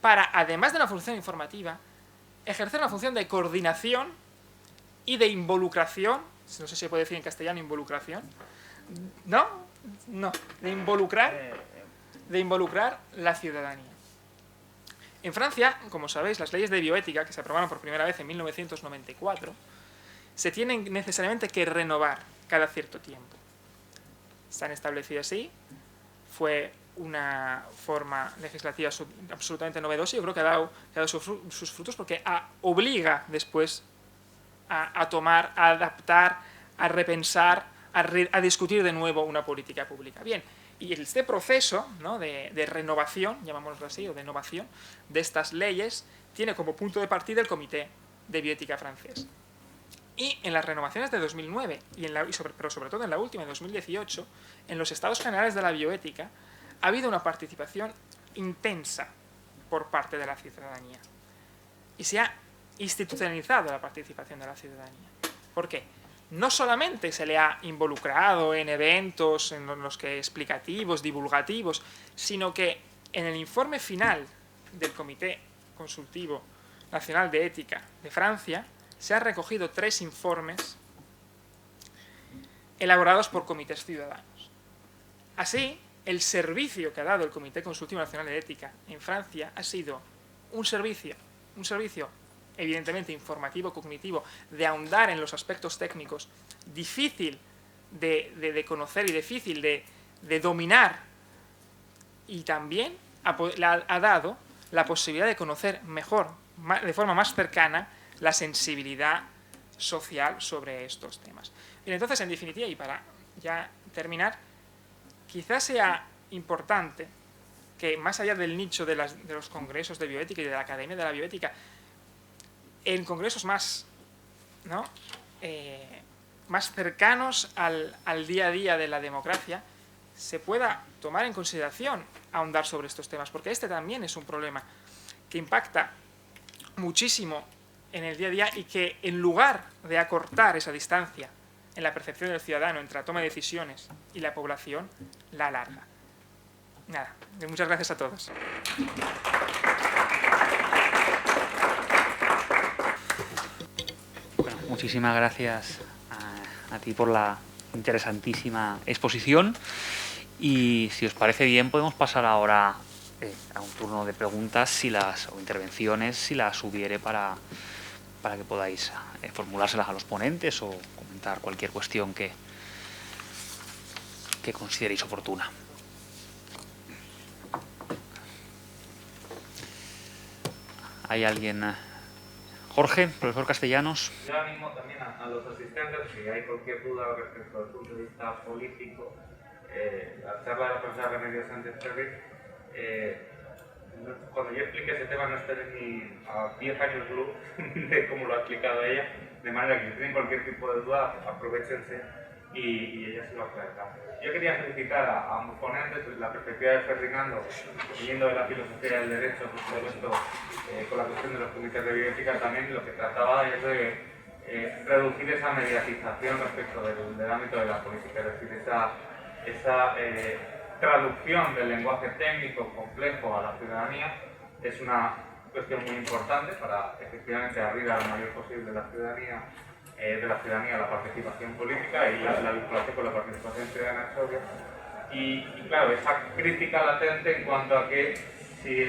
S3: para, además de una función informativa, ejercer una función de coordinación y de involucración, no sé si se puede decir en castellano involucración, ¿no? De involucrar la ciudadanía. En Francia, como sabéis, las leyes de bioética, que se aprobaron por primera vez en 1994, se tienen necesariamente que renovar cada cierto tiempo. Están establecidas así, fue una forma legislativa absolutamente novedosa y yo creo que ha dado sus frutos, porque obliga después a tomar, a adaptar, a repensar, a discutir de nuevo una política pública. Bien, y este proceso, ¿no?, de renovación, llamámoslo así, o de innovación de estas leyes, tiene como punto de partida el Comité de Bioética francés. Y en las renovaciones de 2009, pero sobre todo en la última, de 2018, en los Estados Generales de la Bioética, ha habido una participación intensa por parte de la ciudadanía. Y se ha institucionalizado la participación de la ciudadanía. ¿Por qué? No solamente se le ha involucrado en eventos en los que explicativos, divulgativos, sino que en el informe final del Comité Consultivo Nacional de Ética de Francia se han recogido 3 informes elaborados por comités ciudadanos. Así, el servicio que ha dado el Comité Consultivo Nacional de Ética en Francia ha sido un servicio evidentemente informativo, cognitivo, de ahondar en los aspectos técnicos, difícil de conocer y difícil de dominar, y también ha dado la posibilidad de conocer mejor, de forma más cercana, la sensibilidad social sobre estos temas. Bien, entonces, en definitiva, y para ya terminar, quizás sea importante que, más allá del nicho de los congresos de bioética y de la Academia de la Bioética, en congresos más, ¿no? Más cercanos al día a día de la democracia, se pueda tomar en consideración ahondar sobre estos temas, porque este también es un problema que impacta muchísimo en el día a día y que, en lugar de acortar esa distancia en la percepción del ciudadano entre la toma de decisiones y la población, la alarga. Nada, muchas gracias a todos.
S1: Bueno, muchísimas gracias a ti por la interesantísima exposición, y si os parece bien podemos pasar ahora a un turno de preguntas o intervenciones, si las hubiere, para que podáis formulárselas a los ponentes o comentar cualquier cuestión que consideréis oportuna. ¿Hay alguien? Jorge, profesor Castellanos.
S4: Yo animo también a los asistentes, si hay cualquier duda respecto al punto de vista político, la charla de la profesora Remedios Sánchez Ferri, cuando yo explique ese tema no estaré ni a 10 años luz de cómo lo ha explicado ella, de manera que si tienen cualquier tipo de duda, aprovechense y ella se lo aclarará. Yo quería felicitar a ambos ponentes desde la perspectiva de Ferdinando, viniendo de la filosofía del derecho, por supuesto, con la cuestión de los comités de bioética también, lo que trataba es de reducir esa mediatización respecto del ámbito de la política, es decir, esa traducción del lenguaje técnico complejo a la ciudadanía es una cuestión muy importante para efectivamente abrir a lo mayor posible la ciudadanía, a la participación política, y la vinculación con la participación ciudadana es obvia. Y claro, esa crítica latente en cuanto a que si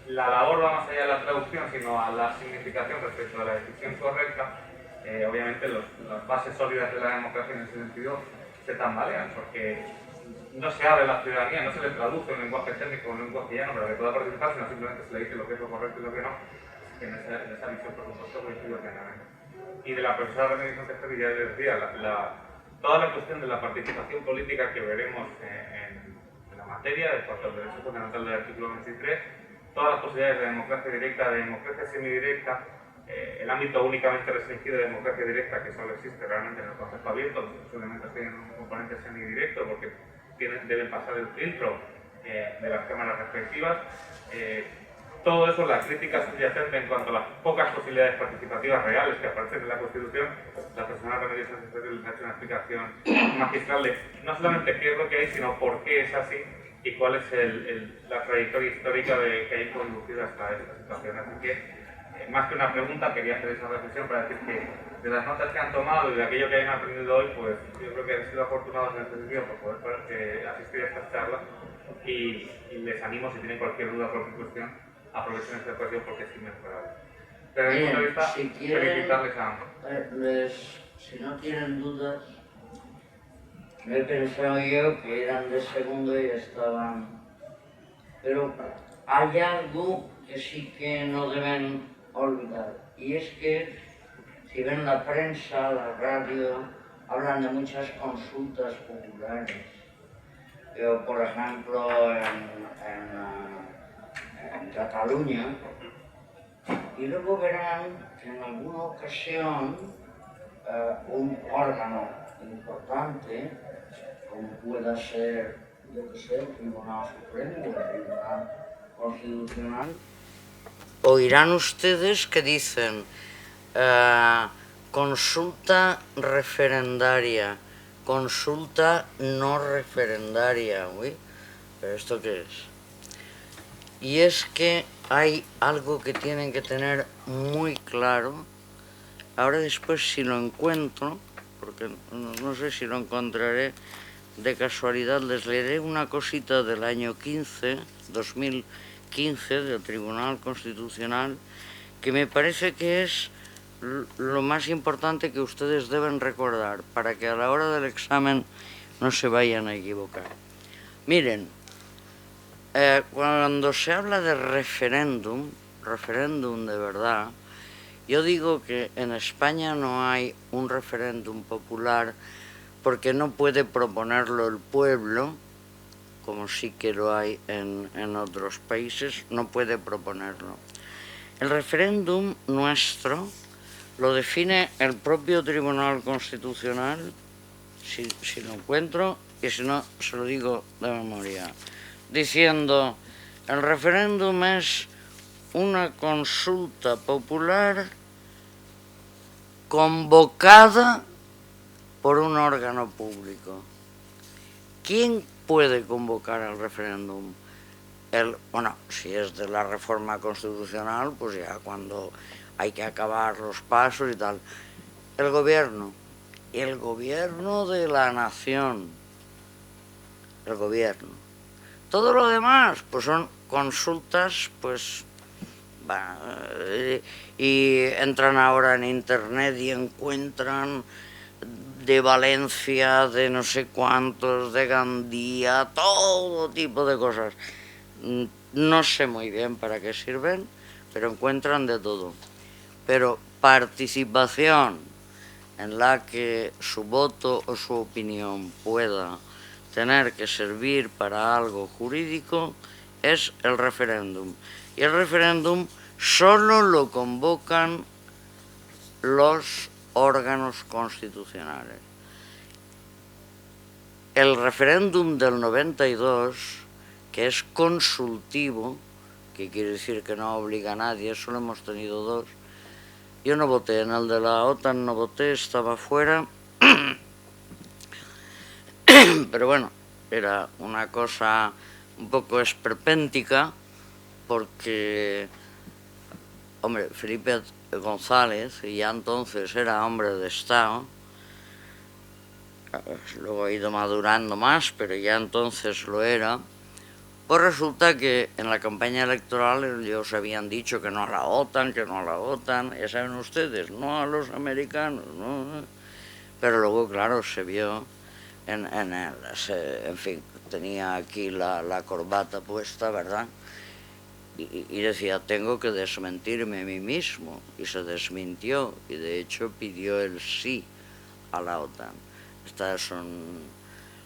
S4: la labor va más allá de la traducción, sino a la significación respecto a la decisión correcta, obviamente las bases sólidas de la democracia en ese sentido se tambalean, porque no se abre la ciudadanía, no se le traduce un lenguaje técnico o un lenguaje llano para que pueda participar, sino simplemente se le dice lo que es lo correcto y lo que no. Que en esa visión, por supuesto, coincido plenamente. Y de la profesora Remedios Sánchez Ferri ya les decía, toda la cuestión de la participación política que veremos en la materia, de cuanto al derecho fundamental del artículo 23, todas las posibilidades de democracia directa, de democracia semidirecta, el ámbito únicamente restringido de democracia directa, que solo existe realmente en el concepto abierto, los elementos tienen un componente semidirecto porque deben pasar el filtro de las cámaras respectivas. Todo eso, la crítica subyacente en cuanto a las pocas posibilidades participativas reales que aparecen en la Constitución, la persona Remedios Sánchez Ferri les ha hecho una explicación magistral de no solamente qué es lo que hay, sino por qué es así y cuál es la trayectoria histórica que hay conducido hasta esta situación. Así que, más que una pregunta, quería hacer esa reflexión para decir que de las notas que han tomado y de aquello que hayan aprendido hoy, pues yo creo que han sido afortunados en este sentido por poder asistir a estas charlas, y les animo, si tienen cualquier duda o cualquier cuestión, aprovechen esta ocasión porque es inmejorable. Desde mi punto de vista, felicitarles a ambos.
S2: Si no tienen dudas, me he pensado yo que eran de segundo y estaban... Pero hay algo que sí que no deben olvidar, y es que si ven la prensa, la radio, hablan de muchas consultas populares. Yo, por ejemplo, en Cataluña, y luego verán que en alguna ocasión un órgano importante, como pueda ser, yo que sé, el Tribunal Supremo o el Tribunal Constitucional, oirán ustedes que dicen consulta referendaria, consulta no referendaria. Uy, ¿pero esto qué es? Y es que hay algo que tienen que tener muy claro. Ahora después, si lo encuentro, porque no sé si lo encontraré de casualidad, les leeré una cosita del año 2015, del Tribunal Constitucional, que me parece que es lo más importante que ustedes deben recordar para que a la hora del examen no se vayan a equivocar. Miren, cuando se habla de referéndum de verdad, yo digo que en España no hay un referéndum popular porque no puede proponerlo el pueblo, como sí que lo hay en otros países, no puede proponerlo. El referéndum nuestro lo define el propio Tribunal Constitucional, si lo encuentro, y si no, se lo digo de memoria, diciendo, el referéndum es una consulta popular convocada por un órgano público. ¿Quién puede convocar el referéndum? Bueno, si es de la reforma constitucional, pues ya cuando hay que acabar los pasos y tal. El gobierno de la nación, el gobierno. Todo lo demás, pues son consultas, pues, y entran ahora en internet y encuentran de Valencia, de no sé cuántos, de Gandía, todo tipo de cosas. No sé muy bien para qué sirven, pero encuentran de todo. Pero participación en la que su voto o su opinión pueda tener que servir para algo jurídico es el referéndum. Y el referéndum solo lo convocan los órganos constitucionales. El referéndum del 92, que es consultivo, que quiere decir que no obliga a nadie, solo hemos tenido dos. Yo no voté, en el de la OTAN no voté, estaba fuera. Pero bueno, era una cosa un poco esperpéntica, porque, hombre, Felipe González, y ya entonces era hombre de Estado, luego ha ido madurando más, pero ya entonces lo era. Pues resulta que en la campaña electoral ellos habían dicho que no a la OTAN, que no a la OTAN, ya saben ustedes, no a los americanos, no. Pero luego, claro, se vio, en fin, tenía aquí la corbata puesta, ¿verdad? Y decía, tengo que desmentirme a mí mismo, y se desmintió, y de hecho pidió el sí a la OTAN. Estas son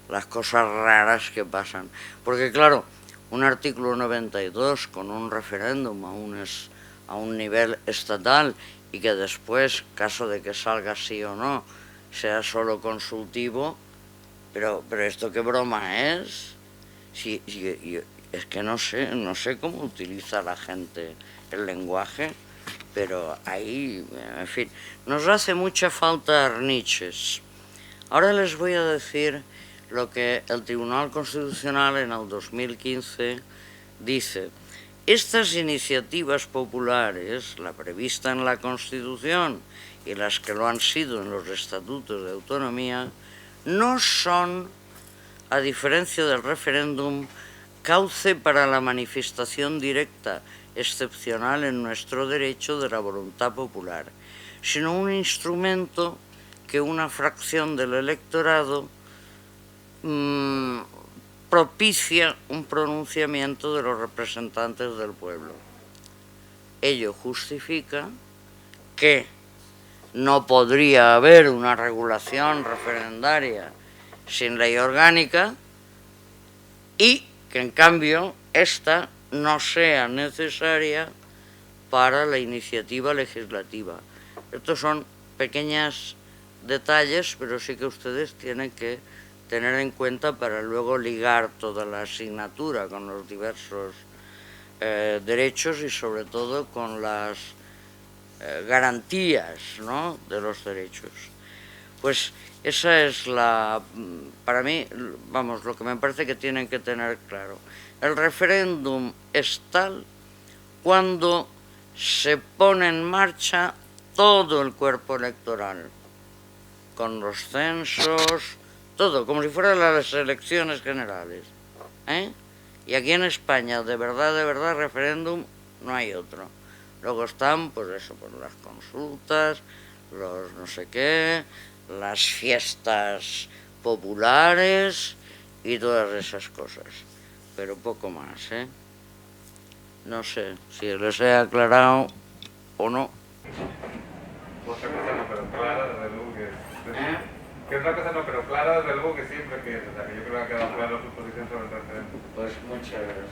S2: las cosas raras que pasan, porque claro, un artículo 92 con un referéndum a un nivel estatal y que después, caso de que salga sí o no, sea solo consultivo, pero esto qué broma es. Es que no sé cómo utiliza la gente el lenguaje, pero ahí, en fin, nos hace mucha falta Arniches. Ahora les voy a decir lo que el Tribunal Constitucional en el 2015 dice. Estas iniciativas populares, la prevista en la Constitución y las que lo han sido en los estatutos de autonomía, no son, a diferencia del referéndum, cauce para la manifestación directa, excepcional en nuestro derecho de la voluntad popular, sino un instrumento que una fracción del electorado propicia un pronunciamiento de los representantes del pueblo. Ello justifica que no podría haber una regulación referendaria sin ley orgánica y que en cambio esta no sea necesaria para la iniciativa legislativa. Estos son pequeños detalles, pero sí que ustedes tienen que tener en cuenta para luego ligar toda la asignatura con los diversos derechos y sobre todo con las garantías, ¿no?, de los derechos. Pues esa es para mí, vamos, lo que me parece que tienen que tener claro. El referéndum es tal cuando se pone en marcha todo el cuerpo electoral, con los censos, todo, como si fueran las elecciones generales. Y aquí en España, de verdad, referéndum, no hay otro. Luego están, pues eso, pues las consultas, los no sé qué, las fiestas populares y todas esas cosas. Pero poco más, No sé si les he aclarado o no.
S4: Otra cosa no, pero clara, desde luego que otra cosa no, pero clara, desde luego que siempre que es. O sea, que yo creo que ha quedado clara su posición sobre el referéndum.
S2: Pues muchas gracias.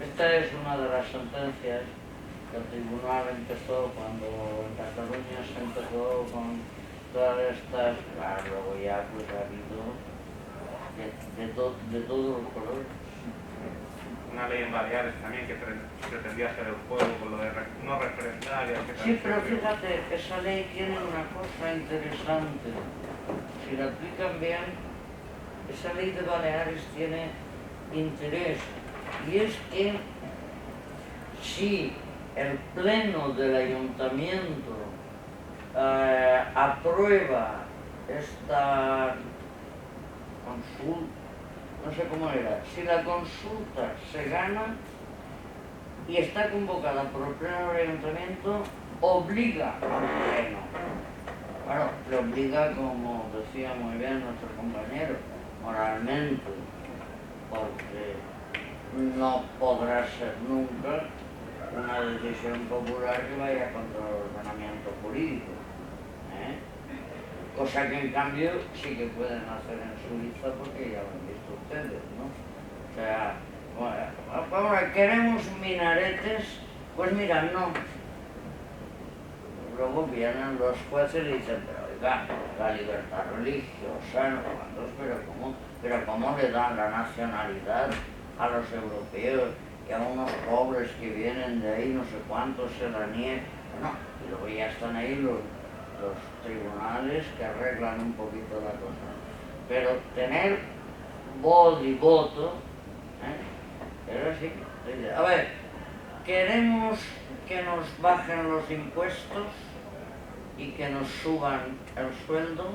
S2: Esta es una de las sentencias el tribunal empezó cuando en Cataluña se empezó con todas estas, claro, luego ya pues ha habido de todos los colores.
S4: Una ley en Baleares también que pretendía hacer el juego con lo de no referendaria.
S2: Sí, pero fíjate, esa ley tiene una cosa interesante. Si la aplican bien, esa ley de Baleares tiene interés. Y es que si el pleno del ayuntamiento aprueba esta consulta, no sé cómo era, si la consulta se gana y está convocada por el pleno del ayuntamiento, obliga al pleno. Bueno, le obliga, como decía muy bien nuestro compañero, moralmente, porque no podrá ser nunca una decisión popular que vaya contra el ordenamiento jurídico. Cosa que en cambio sí que pueden hacer en Suiza porque ya lo han visto ustedes, ¿no? O sea, bueno, queremos minaretes, pues mira, no. Luego vienen los jueces y dicen, pero oiga, la libertad religiosa, no sé, pero ¿cómo le dan la nacionalidad a los europeos y a unos pobres que vienen de ahí, no sé cuántos se la niegan? No, y luego ya están ahí los tribunales que arreglan un poquito la cosa. Pero tener voz y voto, es así. A ver, queremos que nos bajen los impuestos y que nos suban el sueldo,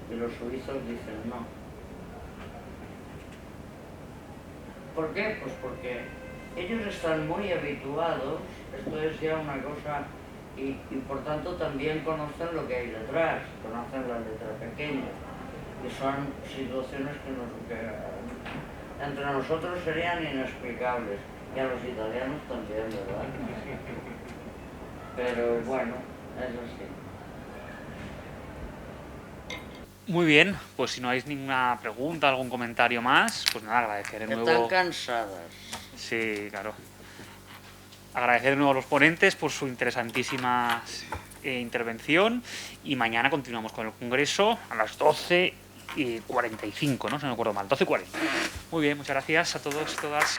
S2: y los suizos dicen no. ¿Por qué? Pues porque ellos están muy habituados, esto es ya una cosa, y por tanto también conocen lo que hay detrás, conocen la letra pequeña, y son situaciones que entre nosotros serían inexplicables, y a los italianos también, ¿verdad? Pero bueno, es así.
S1: Muy bien, pues si no hay ninguna pregunta, algún comentario más, pues nada, agradecer de nuevo.
S2: Están cansadas.
S1: Sí, claro. Agradecer de nuevo a los ponentes por su interesantísima intervención y mañana continuamos con el Congreso a las 12:45, ¿no? Si no me acuerdo mal, 12:40. Muy bien, muchas gracias a todos y todas.